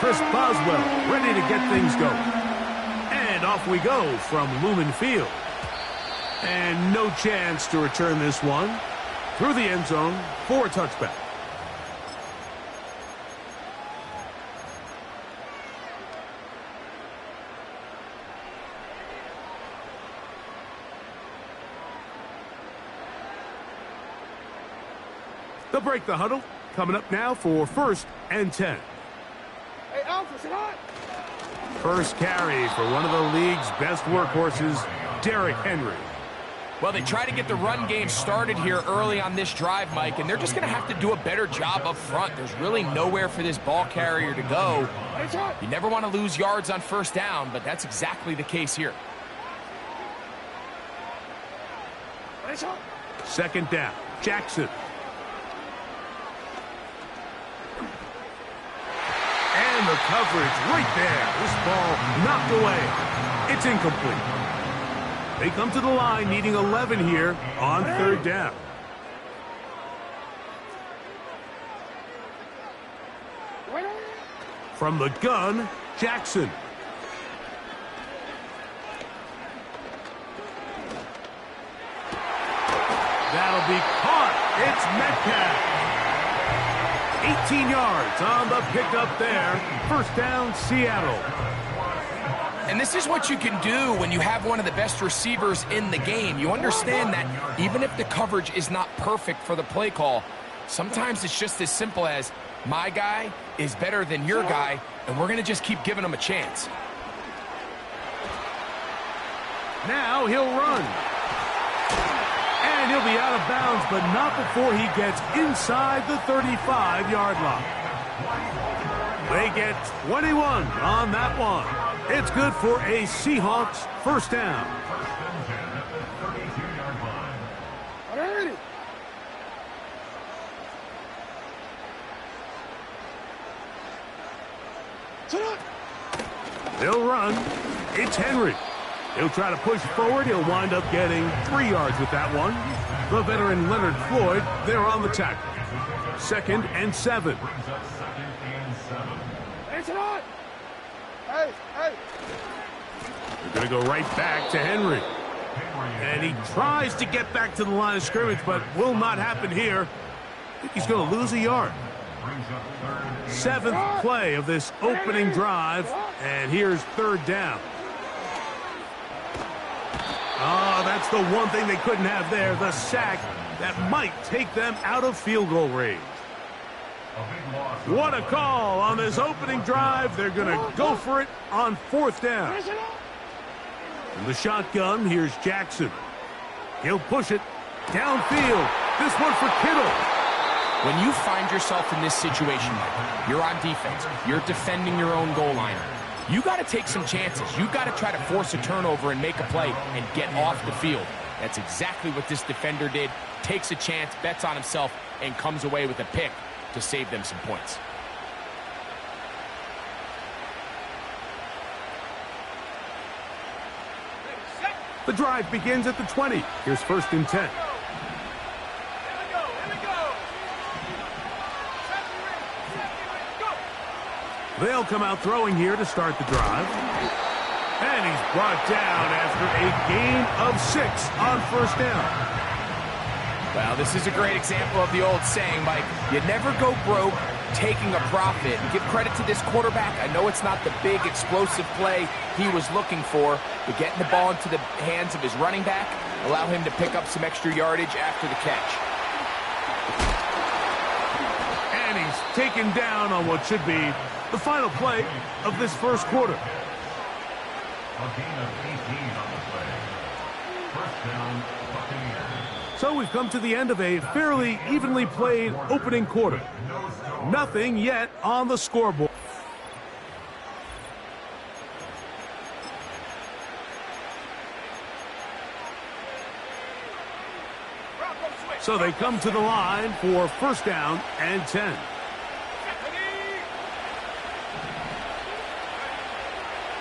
Chris Boswell ready to get things going. And off we go from Lumen Field. And no chance to return this one through the end zone for a touchback. They'll break the huddle. Coming up now for 1st and 10. Hey, Alpha, sit hot. First carry for one of the league's best workhorses, Derrick Henry. Well, they try to get the run game started here early on this drive, Mike, and they're just going to have to do a better job up front. There's really nowhere for this ball carrier to go. You never want to lose yards on 1st down, but that's exactly the case here. 2nd down, Jackson. And the coverage right there. This ball knocked away. It's incomplete. They come to the line needing 11 here on 3rd down. From the gun, Jackson. That'll be caught. It's Metcalf. 18 yards on the pickup there. 1st down, Seattle. And this is what you can do when you have one of the best receivers in the game. You understand that even if the coverage is not perfect for the play call, sometimes it's just as simple as my guy is better than your guy, and we're going to just keep giving him a chance. Now he'll run. And he'll be out of bounds, but not before he gets inside the 35-yard line. They get 21 on that one. It's good for a Seahawks 1st down. They'll run. It's Henry. He'll try to push forward. He'll wind up getting 3 yards with that one. The veteran Leonard Floyd, they're on the tackle. 2nd and 7. They're going to go right back to Henry. And he tries to get back to the line of scrimmage, but will not happen here. I think he's going to lose a yard. 7th play of this opening drive, and here's 3rd down. Oh, that's the one thing they couldn't have there, the sack that might take them out of field goal range. What a call on this opening drive. They're going to go for it on 4th down. From the shotgun, here's Jackson. He'll push it downfield. This one for Kittle. When you find yourself in this situation, you're on defense. You're defending your own goal line. You got to take some chances. You got to try to force a turnover and make a play and get off the field. That's exactly what this defender did. Takes a chance, bets on himself, and comes away with a pick to save them some points. The drive begins at the 20. Here's 1st and 10. They'll come out throwing here to start the drive. And he's brought down after a gain of 6 on 1st down. Well, this is a great example of the old saying, Mike. You never go broke taking a profit. Give credit to this quarterback. I know it's not the big explosive play he was looking for, but getting the ball into the hands of his running back, allow him to pick up some extra yardage after the catch. And he's taken down on what should be the final play of this 1st quarter. A gain of 18 on the play. 1st down, Buccaneers. So we've come to the end of a fairly evenly played opening quarter. Nothing yet on the scoreboard. So they come to the line for 1st down and 10.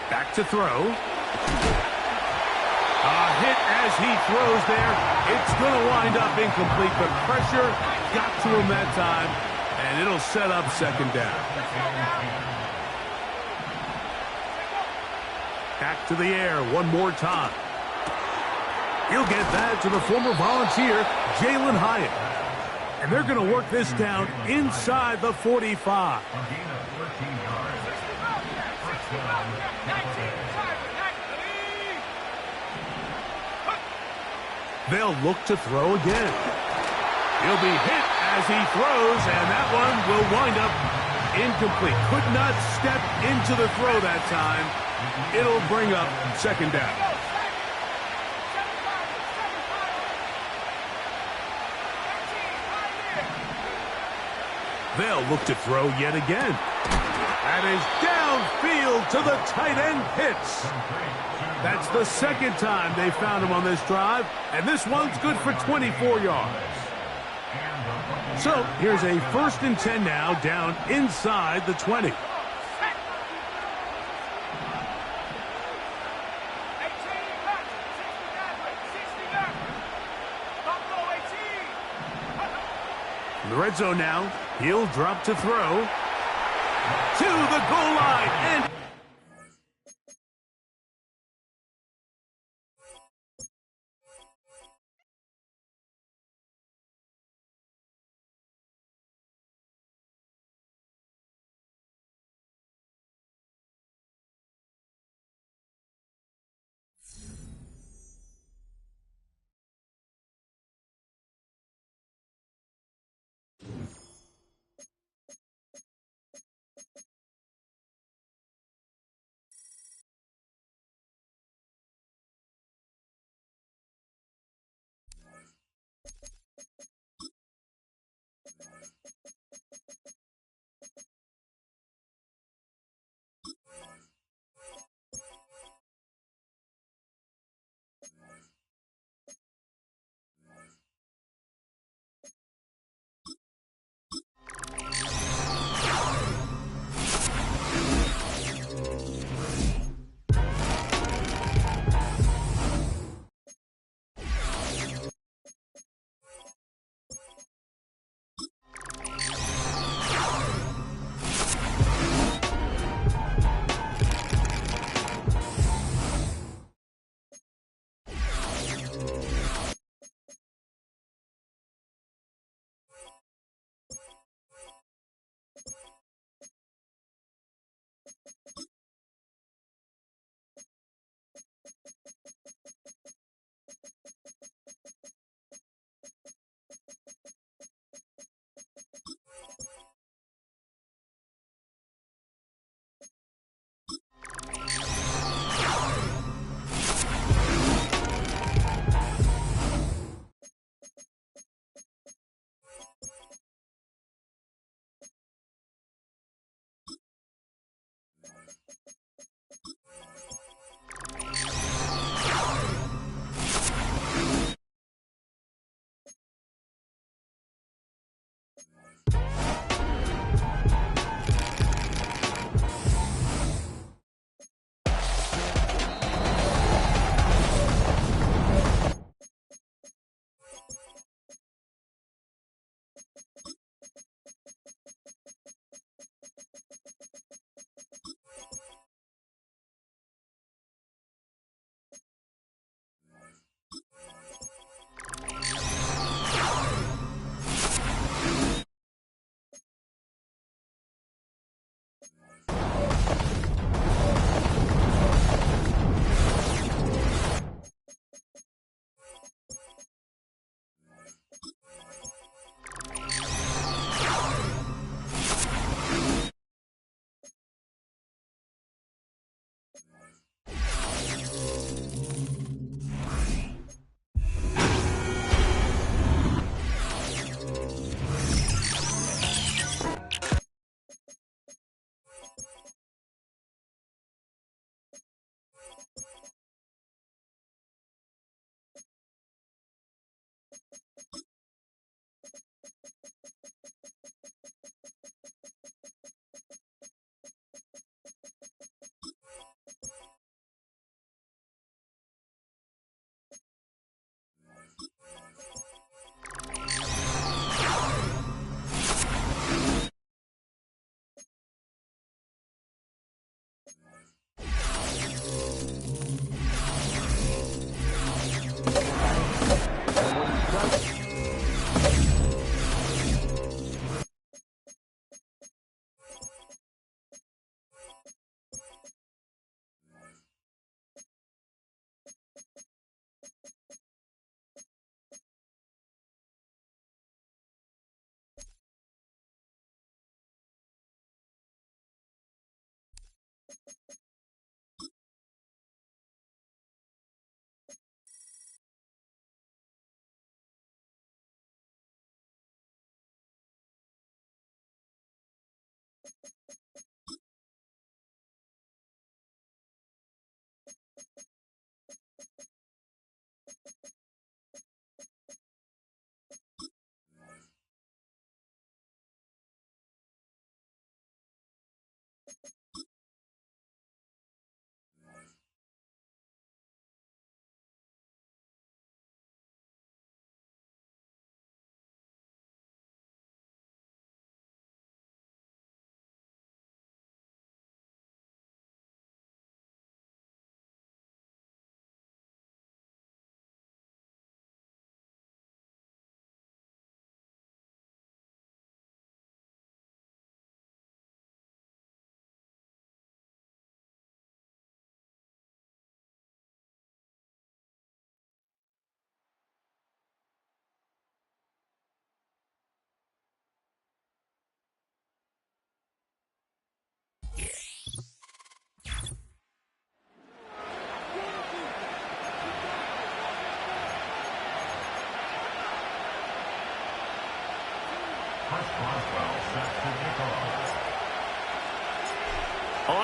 Back to throw. A hit as he throws there. It's going to wind up incomplete, but pressure got to him that time, and it'll set up 2nd down. Back to the air one more time. He'll get that to the former Volunteer, Jalen Hyatt. And they're going to work this down inside the 45. They'll look to throw again. He'll be hit as he throws, and that one will wind up incomplete. Could not step into the throw that time. It'll bring up second down. They'll look to throw yet again. That is downfield to the tight end Pitts. That's the second time they found him on this drive, and this one's good for 24 yards. So here's a 1st and 10 now, down inside the 20. In the red zone now, he'll drop to throw to the goal line, and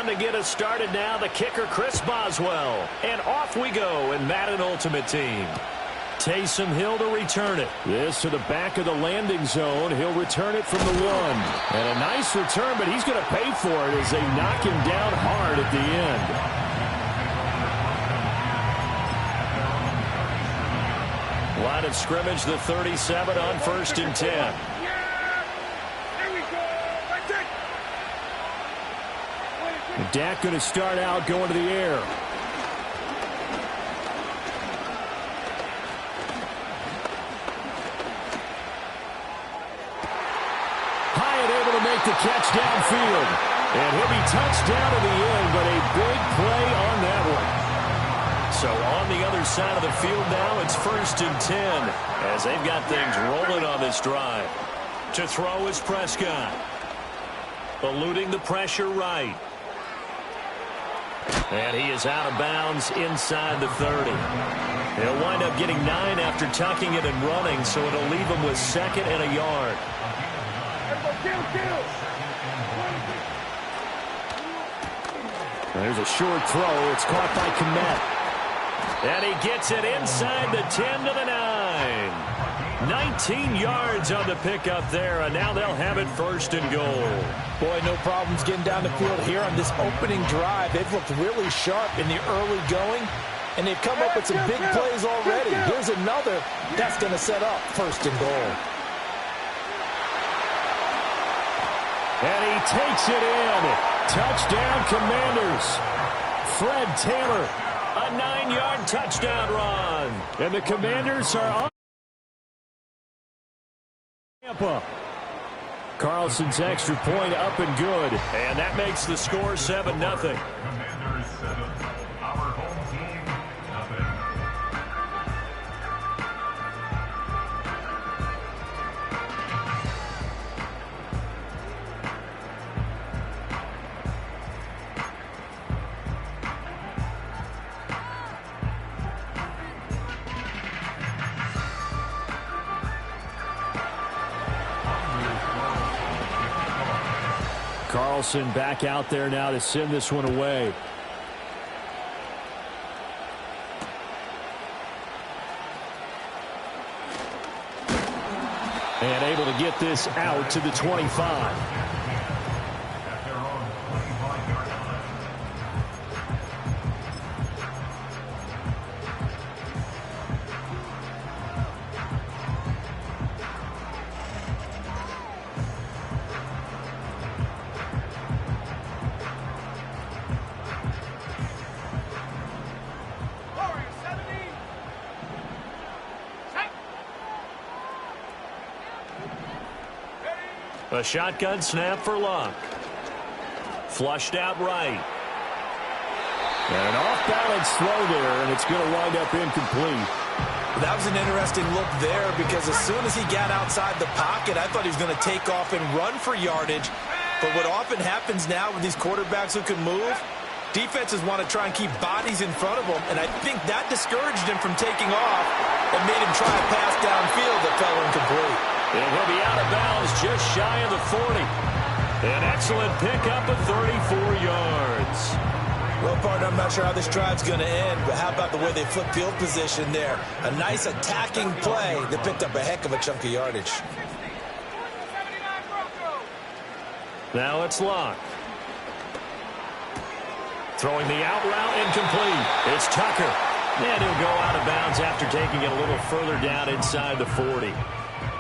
to get us started now, the kicker, Chris Boswell. And off we go in Madden Ultimate Team. Taysom Hill to return it. This to the back of the landing zone. He'll return it from the 1. And a nice return, but he's going to pay for it as they knock him down hard at the end. Line of scrimmage, the 37 on 1st and 10. Yeah! There we go! That's it! Dak going to start out going to the air. Hyatt able to make the catch downfield. And he'll be touched down to the end, but a big play on that one. So on the other side of the field now, it's 1st and 10 as they've got things rolling on this drive. To throw is Prescott. Eluding the pressure right. And he is out of bounds inside the 30. He'll wind up getting 9 after tucking it and running, so it'll leave him with 2nd and a yard. There's a short throw. It's caught by Kmet. And he gets it inside the 10 to the 9. 19 yards on the pickup there, and now they'll have it 1st and goal. Boy, no problems getting down the field here on this opening drive. They've looked really sharp in the early going, and they've come up with some big plays already. Here's another that's going to set up 1st and goal. And he takes it in. Touchdown, Commanders. Fred Taylor, a 9-yard touchdown run. And the Commanders are on Tampa. Carlson's extra point up and good. And that makes the score 7-0. Commanders 7, our home team 0. Carlson back out there now to send this one away. And able to get this out to the 25. A shotgun snap for Luck. Flushed out right. And an off-balance throw there, and it's going to wind up incomplete. That was an interesting look there because as soon as he got outside the pocket, I thought he was going to take off and run for yardage. But what often happens now with these quarterbacks who can move, defenses want to try and keep bodies in front of them, and I think that discouraged him from taking off and made him try a pass downfield that fell incomplete. And he'll be out of bounds just shy of the 40. An excellent pickup of 34 yards. Well, partner, I'm not sure how this drive's going to end, but how about the way they flip field position there? A nice attacking play that picked up a heck of a chunk of yardage. Now it's Luck. Throwing the out route incomplete. It's Tucker. And he'll go out of bounds after taking it a little further down inside the 40.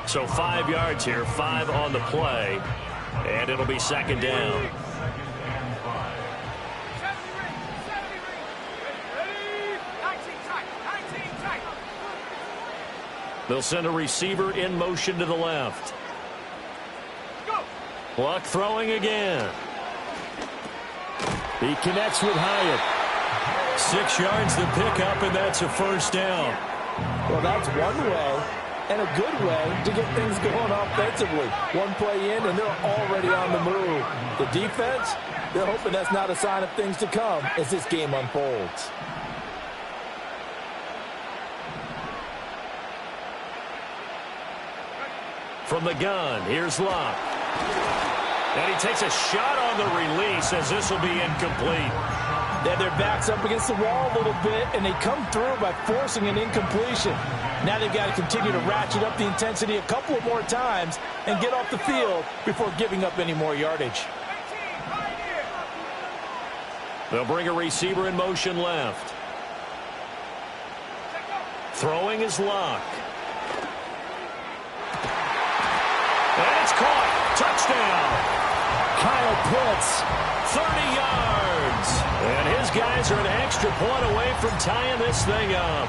So 5 yards here, 5 on the play, and it'll be 2nd down. They'll send a receiver in motion to the left. Luck throwing again. He connects with Hyatt. 6 yards the pickup, and that's a 1st down. Well, that's one way. And a good way to get things going offensively. One play in, and they're already on the move. The defense, they're hoping that's not a sign of things to come as this game unfolds. From the gun, here's Luck. And he takes a shot on the release as this will be incomplete. They have their backs up against the wall a little bit, and they come through by forcing an incompletion. Now they've got to continue to ratchet up the intensity a couple of more times and get off the field before giving up any more yardage. They'll bring a receiver in motion left. Throwing is Luck. And it's caught. Touchdown. Kyle Pitts, 30 yards. And his guys are an extra point away from tying this thing up.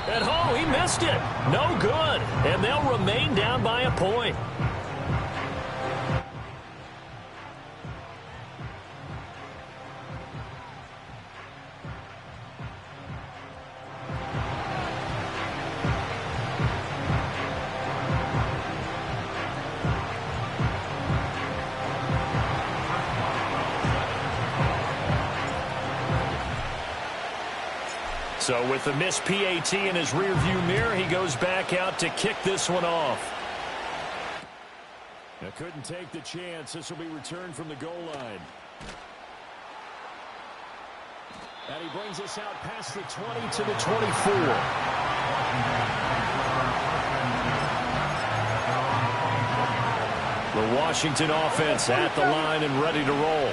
And oh, he missed it. No good. And they'll remain down by a point. So with the missed PAT in his rearview mirror, he goes back out to kick this one off. Now couldn't take the chance. This will be returned from the goal line. And he brings us out past the 20 to the 24. The Washington offense at the line and ready to roll.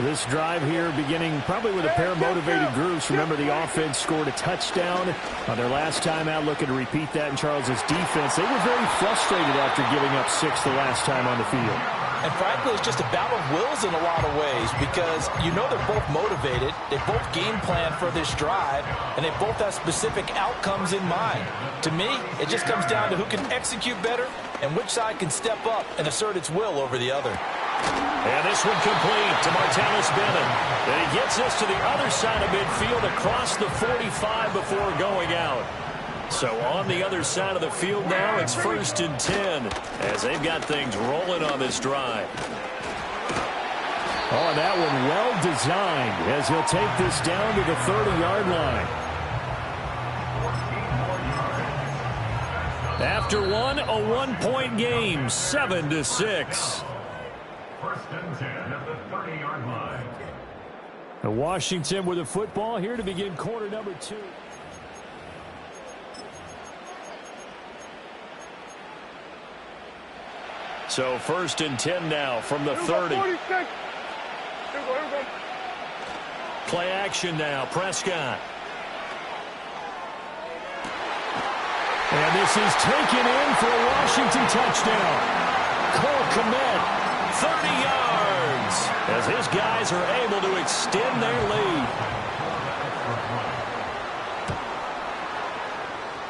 This drive here beginning probably with a pair of motivated groups. Remember, the offense scored a touchdown on their last time out, looking to repeat that in Charles's defense. They were very frustrated after giving up 6 the last time on the field. And frankly, it's just a battle of wills in a lot of ways because you know they're both motivated. They both game plan for this drive, and they both have specific outcomes in mind. To me, it just comes down to who can execute better and which side can step up and assert its will over the other. And this one complete to Martellus Bennett. And he gets this to the other side of midfield across the 45 before going out. So on the other side of the field now, it's 1st and 10 as they've got things rolling on this drive. Oh, that one well designed as he'll take this down to the 30-yard line. After one, a 1-point game, 7-6. 1st and 10 at the 30-yard line. Washington with the football here to begin quarter number 2. So 1st and 10 now from the 30. Play action now, Prescott. And this is taken in for a Washington touchdown. Cole Kmet, 30 yards, as his guys are able to extend their lead.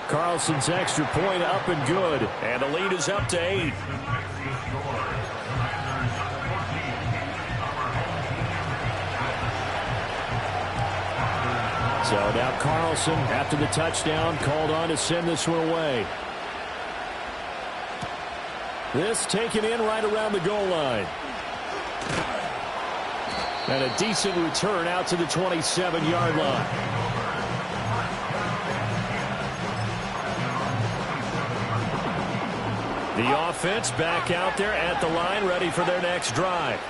Carlson's extra point up and good, and the lead is up to 8. So now Carlson, after the touchdown, called on to send this one away. This taken in right around the goal line. And a decent return out to the 27-yard line. The offense back out there at the line, ready for their next drive.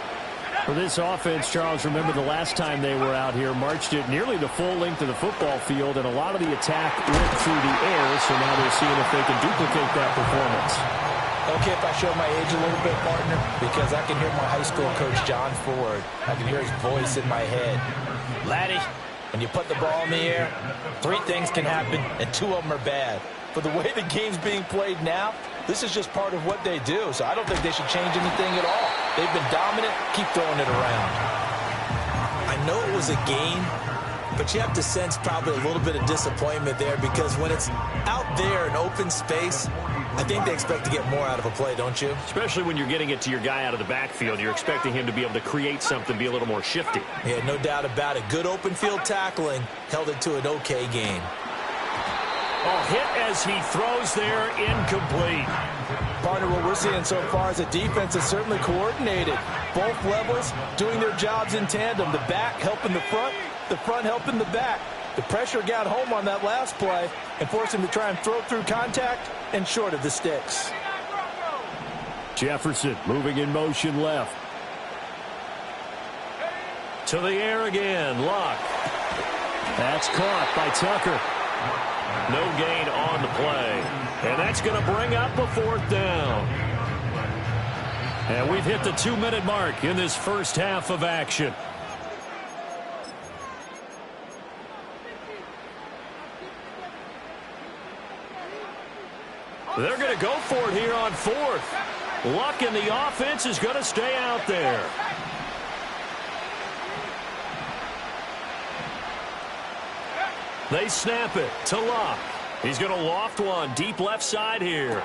For this offense, Charles, remember the last time they were out here, marched it nearly the full length of the football field, and a lot of the attack went through the air, so now they're seeing if they can duplicate that performance. Okay, if I show my age a little bit, partner, because I can hear my high school coach, John Ford. I can hear his voice in my head. Laddie, when you put the ball in the air, 3 things can happen, and 2 of them are bad. For the way the game's being played now, this is just part of what they do, so I don't think they should change anything at all. They've been dominant. Keep throwing it around. I know it was a game, but you have to sense probably a little bit of disappointment there because when it's out there in open space, I think they expect to get more out of a play, don't you? Especially when you're getting it to your guy out of the backfield. You're expecting him to be able to create something, be a little more shifty. Yeah, no doubt about it. Good open field tackling held it to an okay game. Oh, hit as he throws there, incomplete. Partner, what we're seeing so far is a defense that's certainly coordinated. Both levels doing their jobs in tandem. The back helping the front helping the back. The pressure got home on that last play and forced him to try and throw through contact and short of the sticks. Jefferson moving in motion left. To the air again. Luck. That's caught by Tucker. No gain on the play. And that's going to bring up a 4th down. And we've hit the 2-minute mark in this first half of action. They're going to go for it here on 4th. Luck in the offense is going to stay out there. They snap it to Luck. He's going to loft one deep left side here.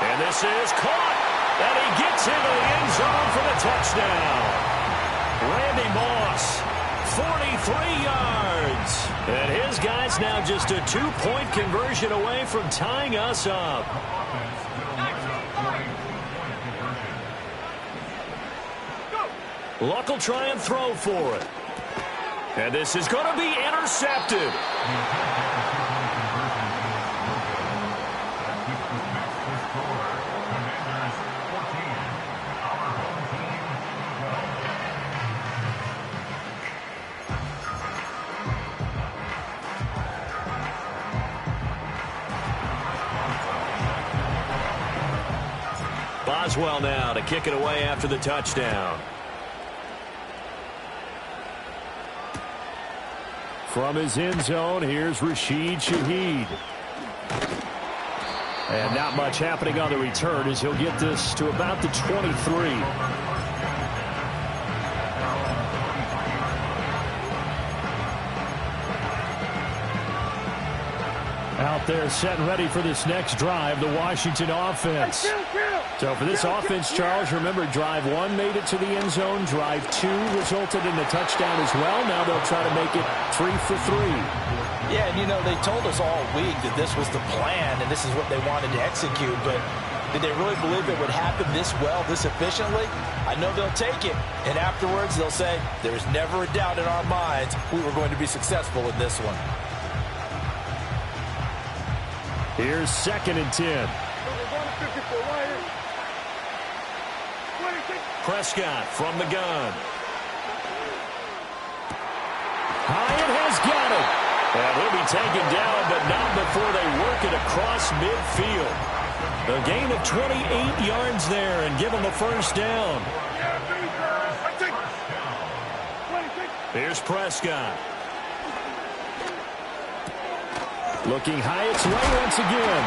And this is caught. And he gets into the end zone for the touchdown. Randy Moss, 43 yards. And his guy's now just a 2-point conversion away from tying us up. Luck will try and throw for it. And this is going to be intercepted. Boswell now to kick it away after the touchdown. From his end zone, here's Rashid Shaheed. And not much happening on the return as he'll get this to about the 23. Out there set and ready for this next drive, the Washington offense. So for this offense, Charles, remember drive 1 made it to the end zone. Drive 2 resulted in a touchdown as well. Now they'll try to make it 3 for 3. Yeah, and you know, they told us all week that this was the plan and this is what they wanted to execute, but did they really believe it would happen this well, this efficiently? I know they'll take it, and afterwards they'll say, there's never a doubt in our minds we were going to be successful in this one. Here's 2nd and 10. Prescott from the gun. Hyatt has got it. And he'll be taken down, but not before they work it across midfield. A gain of 28 yards there and give him a first down. Here's Prescott. Looking Hyatt's way once again.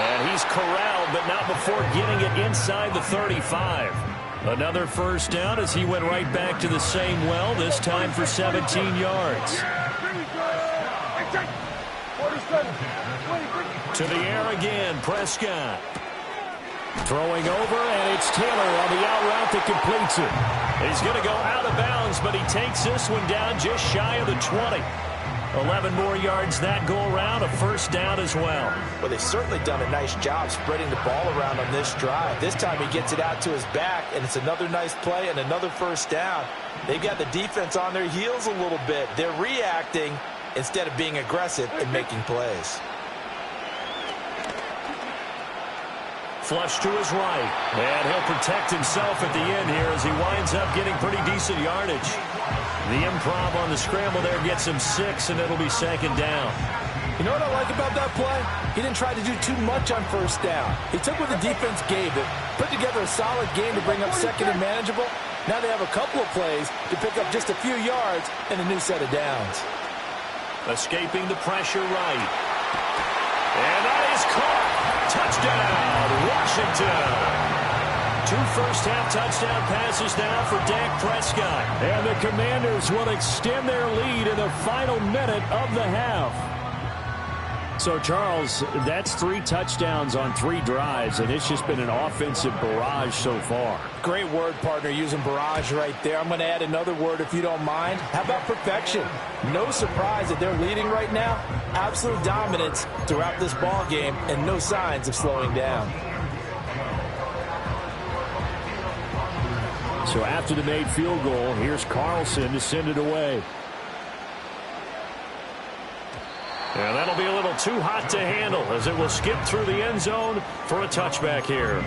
And he's corralled, but not before getting it inside the 35. Another first down as he went right back to the same well, this time for 17 yards. To the air again, Prescott. Throwing over, and it's Taylor on the out route that completes it. He's going to go out of bounds, but he takes this one down just shy of the 20. 11 more yards that go around, a first down as well. Well, they've certainly done a nice job spreading the ball around on this drive. This time he gets it out to his back, and it's another nice play and another first down. They've got the defense on their heels a little bit. They're reacting instead of being aggressive and making plays. Flush to his right, and he'll protect himself at the end here as he winds up getting pretty decent yardage. The improv on the scramble there gets him 6, and it'll be 2nd down. You know what I like about that play? He didn't try to do too much on first down. He took what the defense gave him, put together a solid game to bring up 2nd and manageable. Now they have a couple of plays to pick up just a few yards and a new set of downs. Escaping the pressure right. And that is caught. Touchdown, Washington. 2 first-half touchdown passes now for Dak Prescott. And the Commanders will extend their lead in the final minute of the half. So, Charles, that's 3 touchdowns on 3 drives, and it's just been an offensive barrage so far. Great word, partner, using barrage right there. I'm going to add another word if you don't mind. How about perfection? No surprise that they're leading right now. Absolute dominance throughout this ball game and no signs of slowing down. So after the made field goal, here's Carlson to send it away. And that'll be a little too hot to handle as it will skip through the end zone for a touchback here.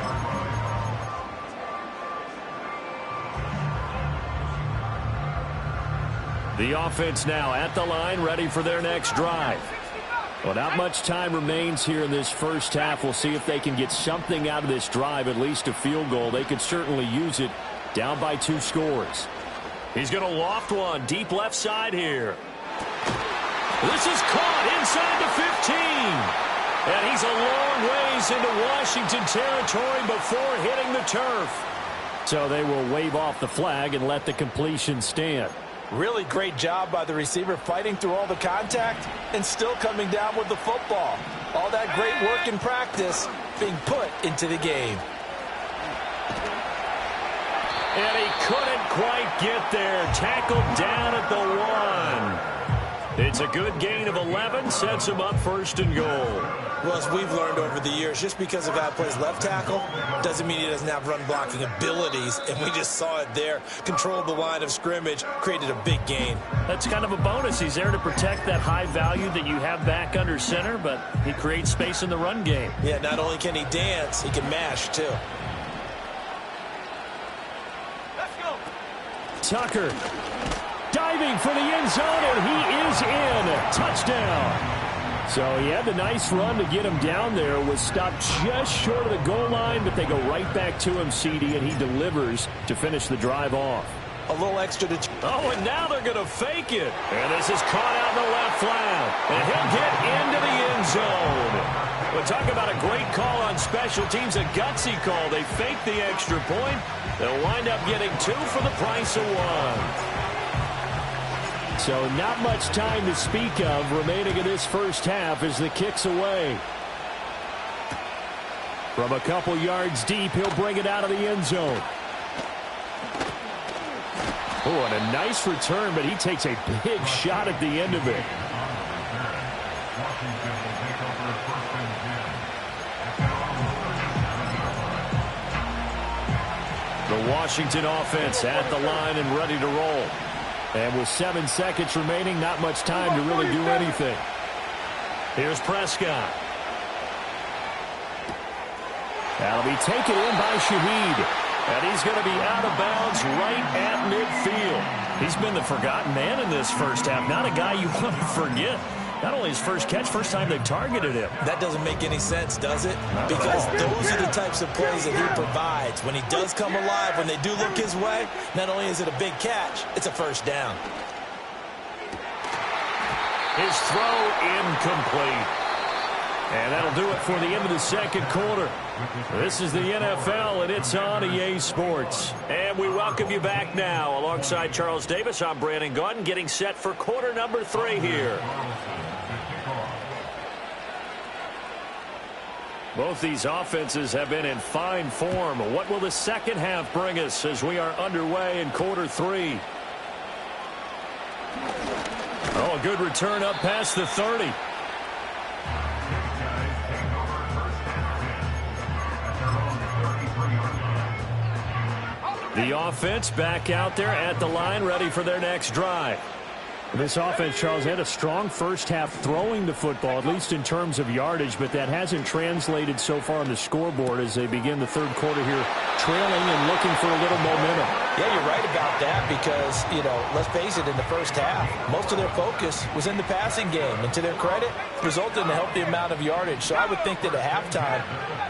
The offense now at the line, ready for their next drive. Well, not much time remains here in this first half. We'll see if they can get something out of this drive, at least a field goal. They could certainly use it, down by 2 scores. He's going to loft one deep left side here. This is caught inside the 15. And he's a long ways into Washington territory before hitting the turf. So they will wave off the flag and let the completion stand. Really great job by the receiver fighting through all the contact and still coming down with the football. All that great work in practice being put into the game. And he couldn't quite get there. Tackled down at the 1. It's a good gain of 11. Sets him up 1st and goal. Well, as we've learned over the years, just because a guy plays left tackle doesn't mean he doesn't have run blocking abilities. And we just saw it there. Controlled the line of scrimmage, created a big gain. That's kind of a bonus. He's there to protect that high value that you have back under center, but he creates space in the run game. Yeah, not only can he dance, he can mash too. Tucker diving for the end zone, and he is in. Touchdown. So he had the nice run to get him down there, was stopped just short of the goal line, but they go right back to him, CD, and he delivers to finish the drive off. A little extra to... Oh, and now they're going to fake it. And this is caught out in the left flat. And he'll get into the end zone. We'll talk about a great call on special teams, a gutsy call. They fake the extra point. They'll wind up getting 2 for the price of 1. So not much time to speak of remaining in this first half as the kick's away. From a couple yards deep, he'll bring it out of the end zone. Oh, and a nice return, but he takes a big shot at the end of it. The Washington offense at the line and ready to roll. And with 7 seconds remaining, not much time to really do anything. Here's Prescott. That'll be taken in by Shaheed. And he's going to be out of bounds right at midfield. He's been the forgotten man in this first half. Not a guy you want to forget. Not only his first catch, first time they've targeted him. That doesn't make any sense, does it? Because those are the types of plays that he provides. When he does come alive, when they do look his way, not only is it a big catch, it's a first down. His throw incomplete. And that'll do it for the end of the second quarter. This is the NFL, and it's on EA Sports. And we welcome you back now. Alongside Charles Davis, I'm Brandon Gaudin, getting set for quarter number 3 here. Both these offenses have been in fine form. What will the second half bring us as we are underway in quarter 3? Oh, a good return up past the 30. The offense back out there at the line, ready for their next drive. This offense, Charles, had a strong first half throwing the football, at least in terms of yardage, but that hasn't translated so far on the scoreboard as they begin the third quarter here, trailing and looking for a little momentum. Yeah, you're right about that because, you know, let's face it, in the first half, most of their focus was in the passing game. And to their credit, resulted in a healthy amount of yardage. So I would think that at halftime,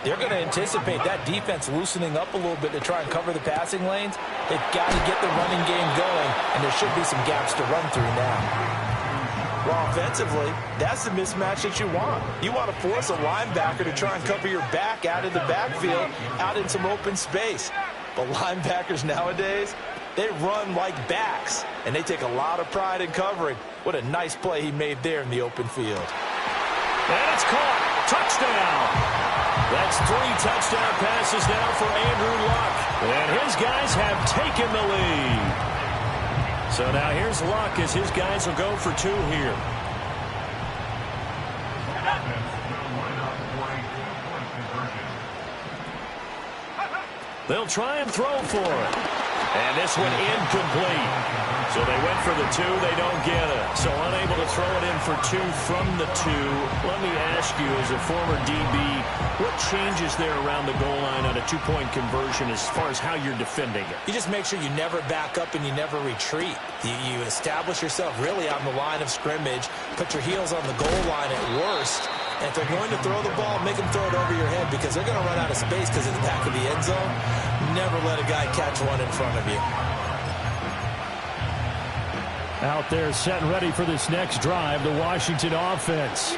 they're going to anticipate that defense loosening up a little bit to try and cover the passing lanes. They've got to get the running game going, and there should be some gaps to run through now. Well, offensively, that's the mismatch that you want. You want to force a linebacker to try and cover your back out of the backfield, out in some open space. But linebackers nowadays, they run like backs, and they take a lot of pride in covering. What a nice play he made there in the open field. And it's caught. Touchdown. That's 3 touchdown passes now for Andrew Luck. And his guys have taken the lead. So now here's Luck as his guys will go for 2 here. They'll try and throw for it. And this one incomplete. So they went for the 2. They don't get it. So unable to throw it in for 2 from the 2. Let me ask you, as a former DB, what changes there around the goal line on a 2-point conversion as far as how you're defending it? You just make sure you never back up and you never retreat. You establish yourself really on the line of scrimmage, put your heels on the goal line at worst, and if they're going to throw the ball, make them throw it over your head because they're going to run out of space because of the back of the end zone. Never let a guy catch one in front of you. Out there set and ready for this next drive, the Washington offense.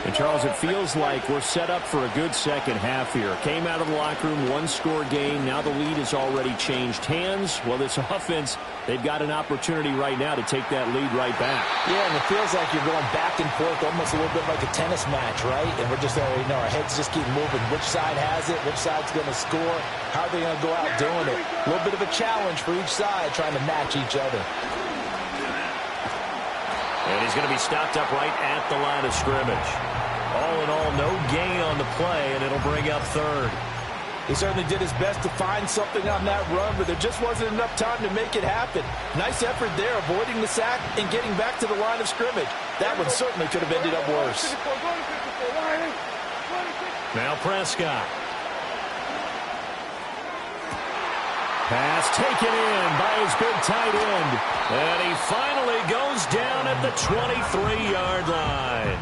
And, Charles, it feels like we're set up for a good second half here. Came out of the locker room, one-score game. Now the lead has already changed hands. Well, this offense, they've got an opportunity right now to take that lead right back. Yeah, and it feels like you're going back and forth almost a little bit like a tennis match, right? And we're just already know our heads just keep moving. Which side has it? Which side's going to score? How are they going to go out doing it? A little bit of a challenge for each side trying to match each other. And he's going to be stopped up right at the line of scrimmage. All in all, no gain on the play, and it'll bring up third. He certainly did his best to find something on that run, but there just wasn't enough time to make it happen. Nice effort there, avoiding the sack and getting back to the line of scrimmage. That one certainly could have ended up worse. Now Prescott. Pass taken in by his big tight end. And he finally goes down at the 23-yard line.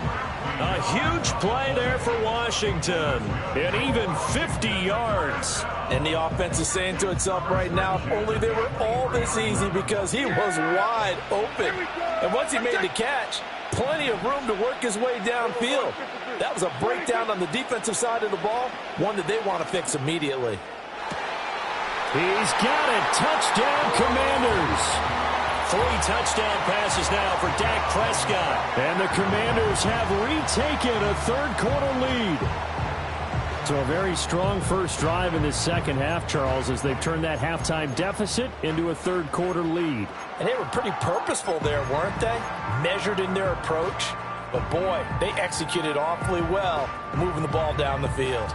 A huge play there for Washington. And even 50 yards. And the offense is saying to itself right now, if only they were all this easy because he was wide open. And once he made the catch, plenty of room to work his way downfield. That was a breakdown on the defensive side of the ball, one that they want to fix immediately. He's got it. Touchdown, Commanders. 3 touchdown passes now for Dak Prescott. And the Commanders have retaken a third-quarter lead. So a very strong first drive in this second half, Charles, as they've turned that halftime deficit into a third-quarter lead. And they were pretty purposeful there, weren't they? Measured in their approach. But, boy, they executed awfully well moving the ball down the field.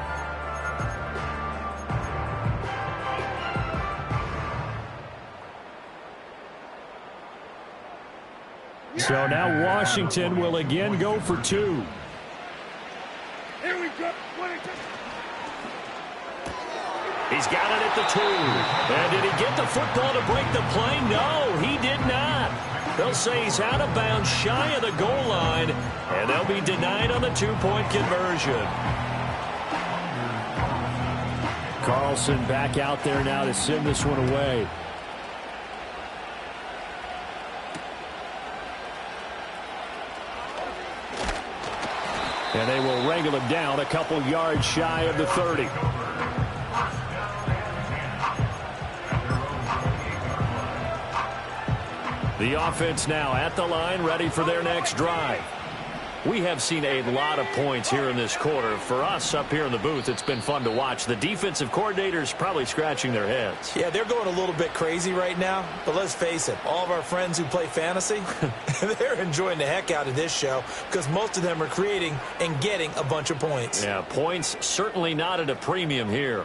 So now Washington will again go for 2. Here we go. He's got it at the 2. And did he get the football to break the play? No, he did not. They'll say he's out of bounds shy of the goal line, and they'll be denied on the 2-point conversion. Carlson back out there now to send this one away. And they will wrangle him down a couple yards shy of the 30. The offense now at the line, ready for their next drive. We have seen a lot of points here in this quarter. For us up here in the booth, it's been fun to watch. The defensive coordinators probably scratching their heads. Yeah, they're going a little bit crazy right now. But let's face it, all of our friends who play fantasy, they're enjoying the heck out of this show because most of them are creating and getting a bunch of points. Yeah, points certainly not at a premium here.